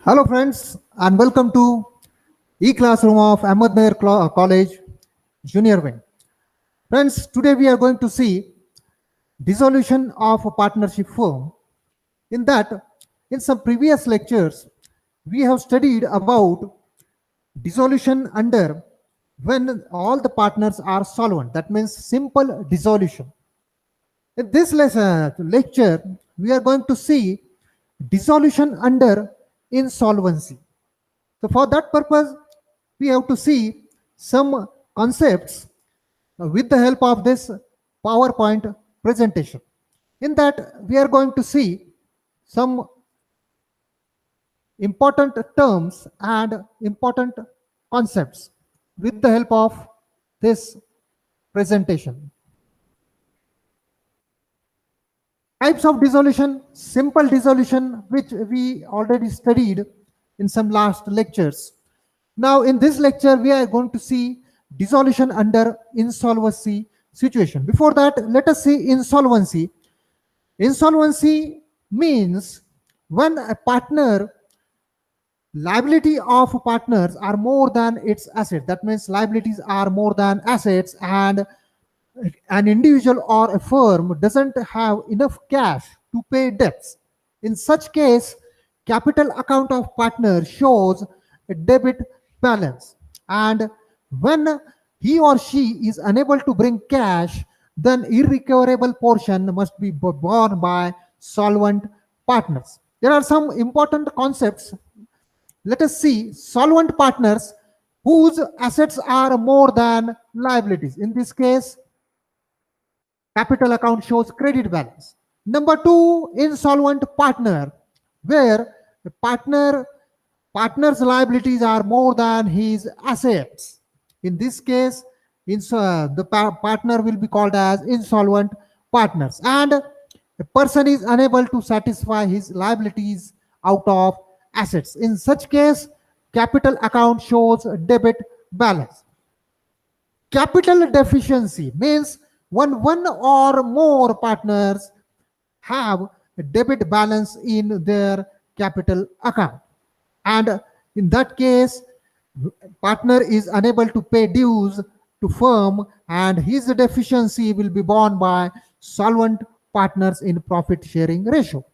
Hello friends and welcome to e-classroom of Ahmednagar College Junior Wing. Friends, today we are going to see dissolution of a partnership firm. In that, in some previous lectures, we have studied about dissolution under when all the partners are solvent. That means simple dissolution. In this lecture, we are going to see dissolution under insolvency. So for that purpose, we have to see some concepts with the help of this PowerPoint presentation. In that, we are going to see some important terms and important concepts with the help of this presentation. Types of dissolution, simple dissolution, which we already studied in some last lectures. Now, in this lecture, we are going to see dissolution under insolvency situation. Before that, let us see insolvency. Insolvency means when a partner, liability of partners are more than its asset. That means liabilities are more than assets, and an individual or a firm doesn't have enough cash to pay debts. In such case, capital account of partner shows a debit balance. And when he or she is unable to bring cash, then irrecoverable portion must be borne by solvent partners. There are some important concepts. Let us see solvent partners whose assets are more than liabilities. In this case, capital account shows credit balance. Number two, insolvent partner, where the partner's liabilities are more than his assets. In this case, the partner will be called as insolvent partners, and a person is unable to satisfy his liabilities out of assets. In such case, capital account shows debit balance. Capital deficiency means when one or more partners have a debit balance in their capital account. And in that case, partner is unable to pay dues to firm, and his deficiency will be borne by solvent partners in profit sharing ratio.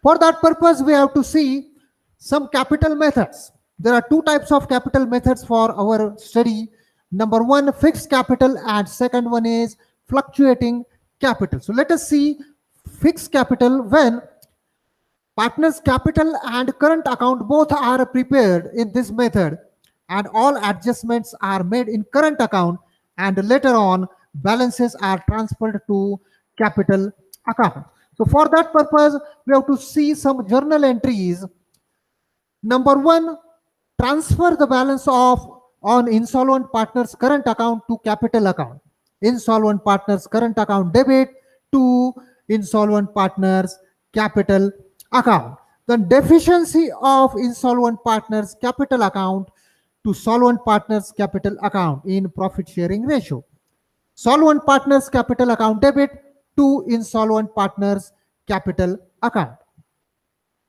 For that purpose, we have to see some capital methods. There are two types of capital methods for our study. Number one, fixed capital, and second one is fluctuating capital. So let us see fixed capital when partners capital and current account both are prepared in this method, and all adjustments are made in current account, and later on balances are transferred to capital account. So for that purpose, we have to see some journal entries. Number one, transfer the balance of on insolvent partners current account to capital account. Insolvent partners current account debit to insolvent partners capital account. Then deficiency of insolvent partners capital account to solvent partners capital account in profit sharing ratio. Solvent partners capital account debit to insolvent partners capital account.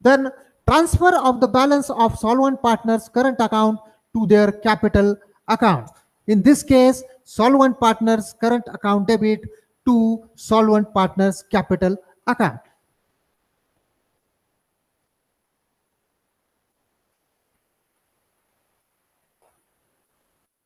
Then transfer of the balance of solvent partners current account to their capital account. In this case, solvent partners current account debit to solvent partners capital account.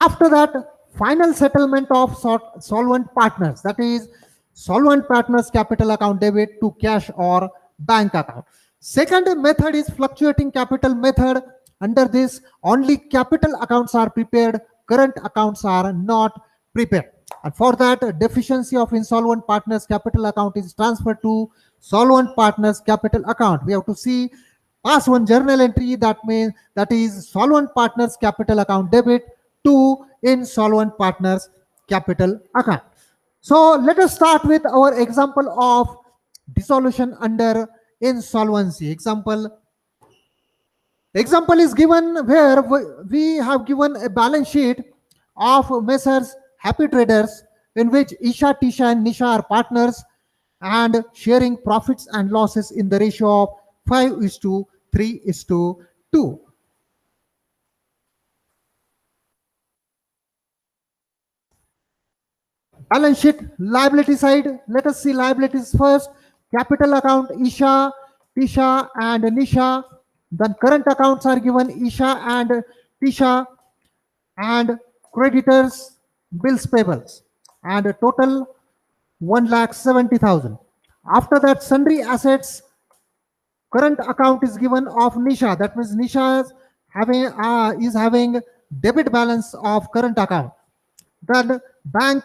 After that, final settlement of solvent partners, that is solvent partners capital account debit to cash or bank account. Second method is fluctuating capital method. Under this, only capital accounts are prepared, current accounts are not prepared. And for that, deficiency of insolvent partners capital account is transferred to solvent partners capital account. We have to see pass one journal entry, that means that is solvent partners capital account debit to insolvent partners capital account. So let us start with our example of dissolution under insolvency. Example is given where we have given a balance sheet of Messrs. Happy Traders, in which Isha, Tisha, and Nisha are partners and sharing profits and losses in the ratio of 5:3. 3:2. Balance sheet liability side. Let us see liabilities first. Capital account Isha, Tisha, and Nisha. Then current accounts are given Isha and Tisha, and creditors, bills payables, and a total 1,70,000. After that, sundry assets, current account is given of Nisha. That means Nisha is having debit balance of current account. Then bank,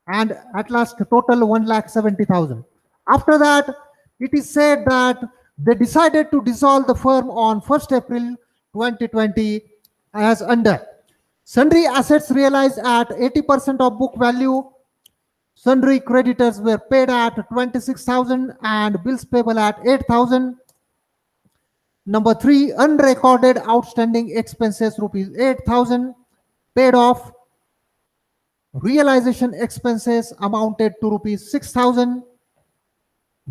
and at last total 1,70,000. After that, it is said that they decided to dissolve the firm on 1st April 2020 as under sundry assets realized at 80% of book value, sundry creditors were paid at 26,000 and bills payable at 8,000. Number 3, unrecorded outstanding expenses rupees 8,000 paid off. Realization expenses amounted to rupees 6,000.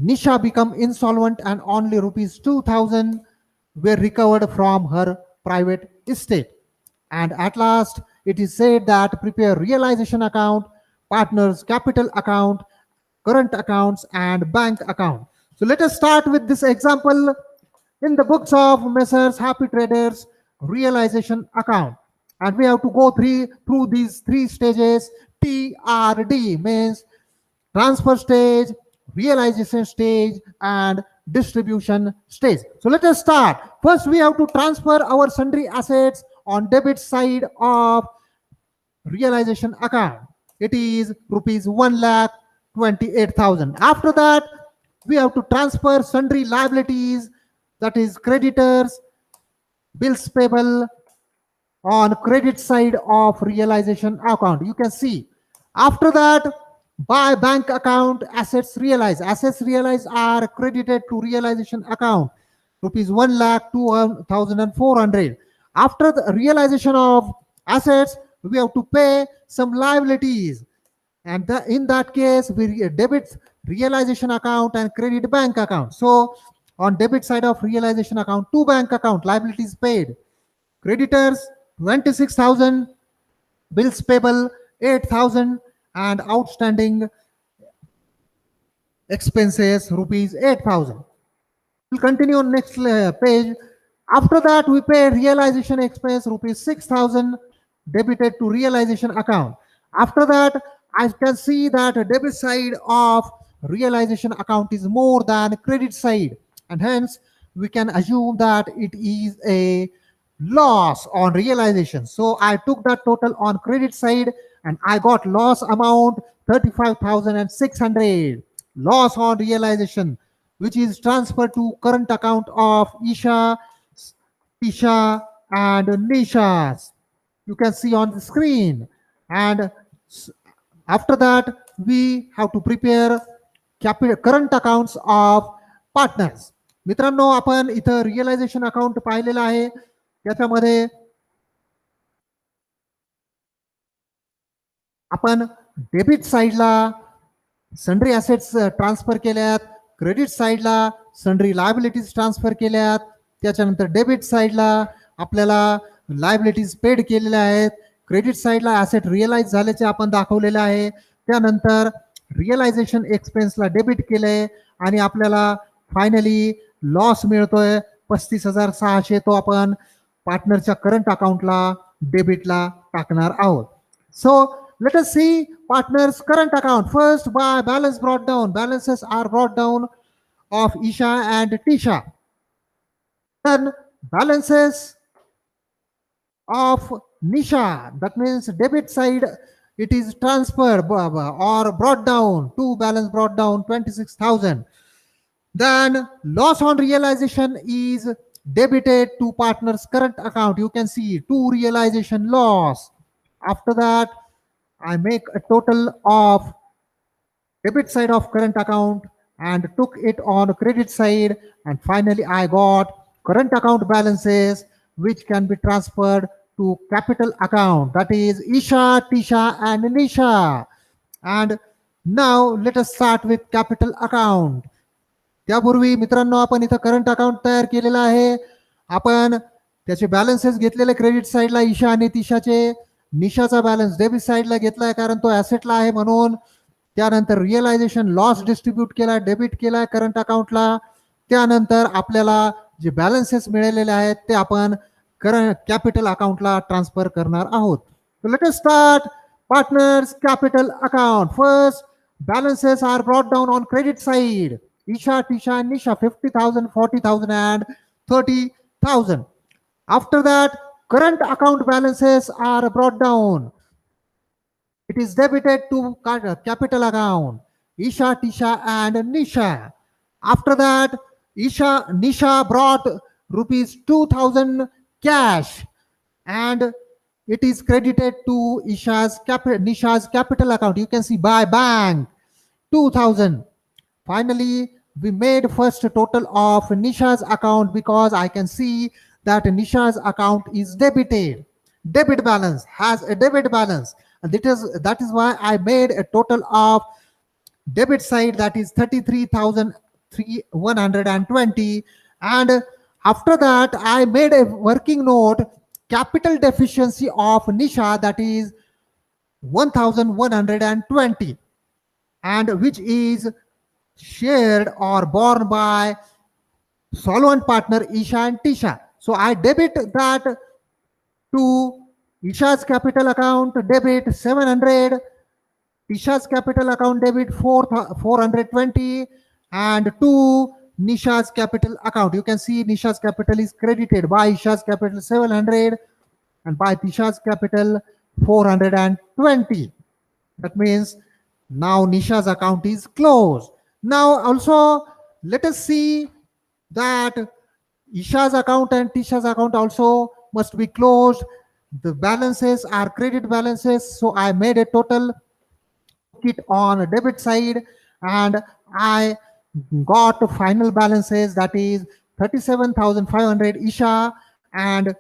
Nisha became insolvent and only rupees 2,000 were recovered from her private estate. And at last, it is said that prepare realization account, partners capital account, current accounts, and bank account. So let us start with this example in the books of Messrs. Happy Traders realization account. And we have to go through these 3 stages. TRD means transfer stage, realization stage, and distribution stage. So let us start. First, we have to transfer our sundry assets on debit side of realization account. It is rupees 1,28,000. After that, we have to transfer sundry liabilities, that is creditors, bills payable on credit side of realization account. You can see. After that, by bank account, assets realized. Assets realized are credited to realization account, rupees 1,02,400. After the realization of assets, we have to pay some liabilities. And in that case, we debit realization account and credit bank account. So on debit side of realization account, 2 bank account, liabilities paid. Creditors, 26,000, bills payable 8,000, and outstanding expenses rupees 8,000. We'll continue on next page. After that, we pay realization expense rupees 6,000 debited to realization account. After that, I can see that debit side of realization account is more than credit side, and hence we can assume that it is a loss on realization. So I took that total on credit side and I got loss amount 35,600. Loss on realization, which is transferred to current account of Isha, Tisha, and Nisha. You can see on the screen. And after that, we have to prepare current accounts of partners. मित्रांनो, आपण इथं realisation account पाहिलेलं आहे. त्याच्यामध्ये आपण debit साइडला sundry assets transfer केल्यात, credit साइडला सन्ड्री लायबिलिटीज ट्रान्सफर केल्यात, त्याच्यानंतर डेबिट साइडला आपल्याला लायबिलिटीज पेड केलेल्या आहेत, क्रेडिट साइडला ॲसेट रिअलाइज झाल्याचे आपण दाखवलेले आहे, त्यानंतर रिअलायझेशन एक्सपेन्सला डेबिट केलंय आणि आपल्याला फायनली लॉस मिळतोय 35,600. तो आपण पार्टनरच्या करंट अकाउंटला डेबिटला टाकणार आहोत. सो let us see partners current account. First, by balance brought down. Balances are brought down of Isha and Tisha. Then balances of Nisha, that means debit side, it is transferred or brought down. To balance brought down 26,000. Then loss on realization is debited to partners current account. You can see to realization loss. After that, I make a total of debit side of current account and took it on credit side, and finally I got current account balances which can be transferred to capital account, that is Isha, Tisha, and Nisha. And now let us start with capital account. त्यापूर्वी मित्रांनो आपण इथं current account तयार केलेला आहे. आपण त्याचे balances घेतलेले क्रेडिट साईडला ईशा आणि तिशाचे. निशाचा बॅलन्स डेबिट साईडला घेतलाय कारण तो ऍसेटला आहे म्हणून. त्यानंतर रिअलायझेशन लॉस डिस्ट्रीब्यूट केला, डेबिट केलाय करंट अकाउंटला. त्यानंतर आपल्याला जे बॅलन्सेस मिळालेले आहेत ते आपण करंट कॅपिटल अकाउंटला ट्रान्सफर करणार आहोत. Let us start. Partners capital account. First balances are brought down on credit side. Isha, Tisha, and Nisha 50,000, 40,000, and 30,000. After that, current account balances are brought down. It is debited to capital account. Isha, Tisha, and Nisha. After that, Nisha brought rupees 2,000 cash, and it is credited to Nisha's capital account. You can see by bank 2,000. Finally, we made first total of Nisha's account because I can see that Nisha's account is debited. Debit balance has a debit balance. And that is why I made a total of debit side, that is 33,120. And after that, I made a working note, capital deficiency of Nisha, that is 1,120, and which is shared or borne by solvent partner Isha and Tisha. So I debit that to Isha's capital account, debit 700, Tisha's capital account debit 420, and to Nisha's capital account. You can see Nisha's capital is credited by Isha's capital 700 and by Tisha's capital 420. That means now Nisha's account is closed. Now also let us see that Isha's account and Tisha's account also must be closed. The balances are credit balances. So I made a total kit on debit side and I got final balances, that is 37,500 Isha and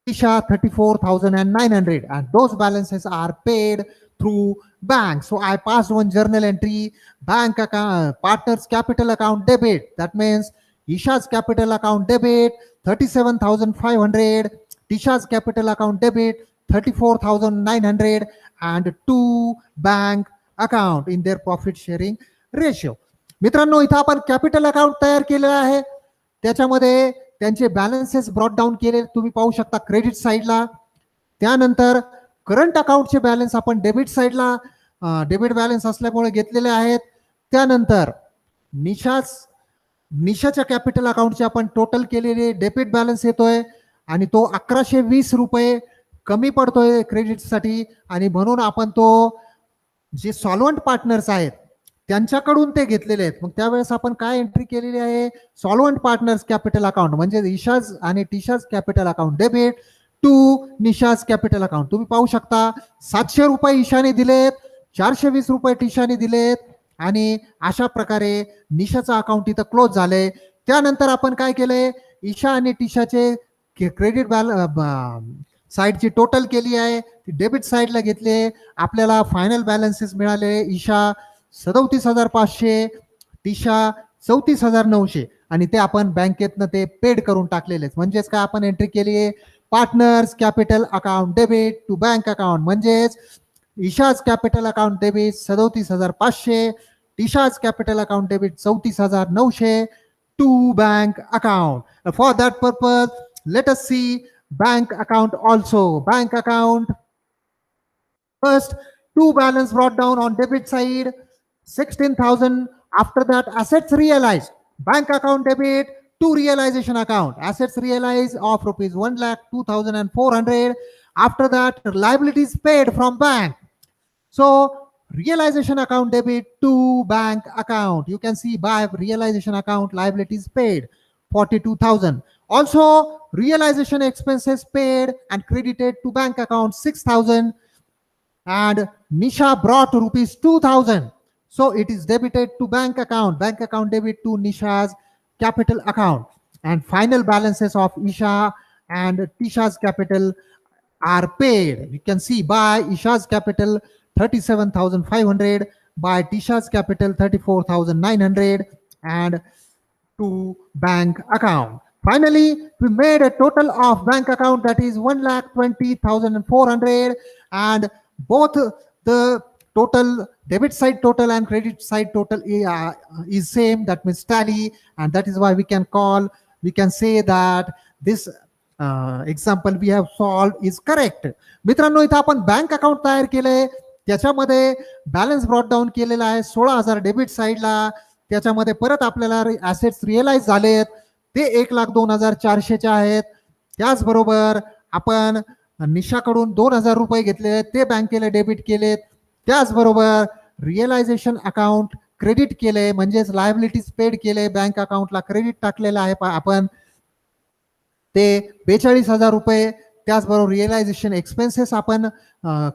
Isha 34,900, and those balances are paid through bank. So I passed one journal entry, bank account, partners capital account debit. That means Isha's capital account debit 37,500, Tisha's capital account debit 34,900, and to bank account in their profit sharing ratio. मित्रांनो इथं आपण capital account तयार केलेलं आहे. त्याच्यामध्ये त्यांचे balances brought down केले तुम्ही पाहू शकता क्रेडिट साईडला. त्यानंतर करंट अकाउंटचे बॅलन्स आपण डेबिट साईडला डेबिट बॅलन्स असल्यामुळे घेतलेले आहेत. त्यानंतर निशाच्या कॅपिटल अकाउंटचे आपण टोटल केलेले डेबिट बॅलन्स येतोय आणि तो 1120 रुपये कमी पडतोय क्रेडिटसाठी, आणि म्हणून आपण तो जे सॉल्वंट पार्टनर्स आहेत त्यांच्याकडून ते घेतलेले आहेत. मग त्यावेळेस आपण काय एंट्री केलेली आहे, सॉल्वंट पार्टनर्स कॅपिटल अकाउंट म्हणजे इशाज आणि Tisha's capital account debit to Nisha's capital account. तुम्ही पाहू शकता 700 रुपये ईशाने दिलेत, 420 रुपये टिशाने दिलेत, आणि अशा प्रकारे निशाचं अकाउंट इथं क्लोज झालंय. त्यानंतर आपण काय केलंय, ईशा आणि टिशाचे क्रेडिट साईडची टोटल केली आहे, ती डेबिट साईडला घेतले. आपल्याला फायनल बॅलन्सेस मिळाले, ईशा 37,500, टिशा 34,900, आणि ते आपण बँकेतनं ते पेड करून टाकलेले. म्हणजेच काय आपण एंट्री केली आहे, partners capital account debit to bank account. म्हणजेच Isha's capital account debit 37,500, Tisha's capital account debit 34,900 to bank account. For that purpose let us see bank account also. Bank account, first two balance brought down on debit side 16,000. After that assets realized, bank account debit to realization account, assets realized of rupees 1,02,400. After that liabilities paid from bank, so realization account debit to bank account. You can see by realization account liabilities paid 42,000. Also realization expenses paid and credited to bank account 6,000, and Nisha brought rupees 2,000, so it is debited to bank account debit to Nisha's capital account. And final balances of Isha and Tisha's capital are paid. You can see by Isha's capital 37,500, by Tisha's capital 34,900, and to bank account. Finally, we made a total of bank account that is 1,20,400, and both the total debit side total and credit side total is same. That means tally, and that is why we can say that this example we have solved is correct. मित्रांनो, इथं आपण bank account तयार केलंय, त्याच्यामध्ये balance brought down केलेला आहे 16,000 debit साईडला. त्याच्यामध्ये परत आपल्याला ऍसेट्स रिअलाइज झालेत ते 1,02,400 आहेत. त्याचबरोबर आपण निशाकडून 2,000 रुपये घेतले, ते बँकेला डेबिट केलेत. त्याचबरोबर रिअलायझेशन अकाउंट क्रेडिट केले, म्हणजेच लायबिलिटीज पेड केले, बँक अकाउंटला क्रेडिट टाकलेलं आहे आपण ते 42,000 रुपये. त्याचबरोबर रिअलायझेशन एक्सपेन्सेस आपण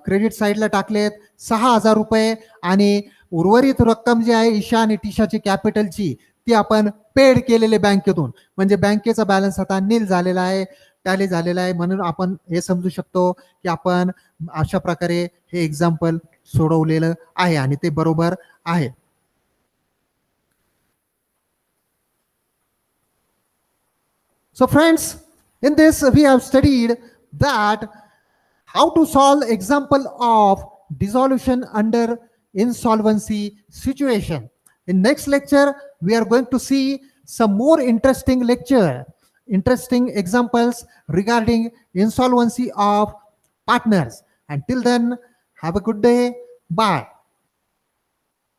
क्रेडिट साईडला टाकलेत 6,000 रुपये, आणि उर्वरित रक्कम जी आहे ईशा आणि टीशाची कॅपिटलची ती आपण पेड केलेले बँकेतून, म्हणजे बँकेचा बॅलन्स आता नील झालेला आहे, टॅली झालेला आहे. म्हणून आपण हे समजू शकतो की आपण अशा प्रकारे हे एक्झाम्पल सोडवलेलं आहे आणि ते बरोबर आहे. So friends, in this we have studied that how to solve example of dissolution under insolvency situation. In next lecture, we are going to see some more interesting examples regarding insolvency of partners. Until then, have a good day. Bye.